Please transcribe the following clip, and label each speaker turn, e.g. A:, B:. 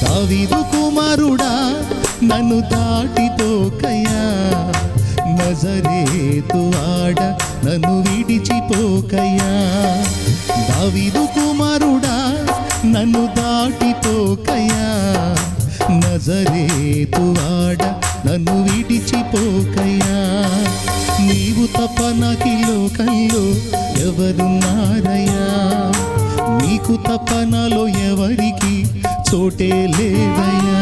A: దావీదు కుమారుడా నన్ను దాటిపోకయ్యా, నజరేతు వాడ నన్ను విడిచిపోకయ్యా. దావీదు కుమారుడా నన్ను దాటిపోకయ్యా, నజరేతు వాడ నన్ను విడిచిపోకయ్యా. నీవు తప్ప నాకు లోకంలో ఎవరున్నారయ్యా, నీకు తప్ప నాలో ఎవరికి చోటే లేదయ్యా.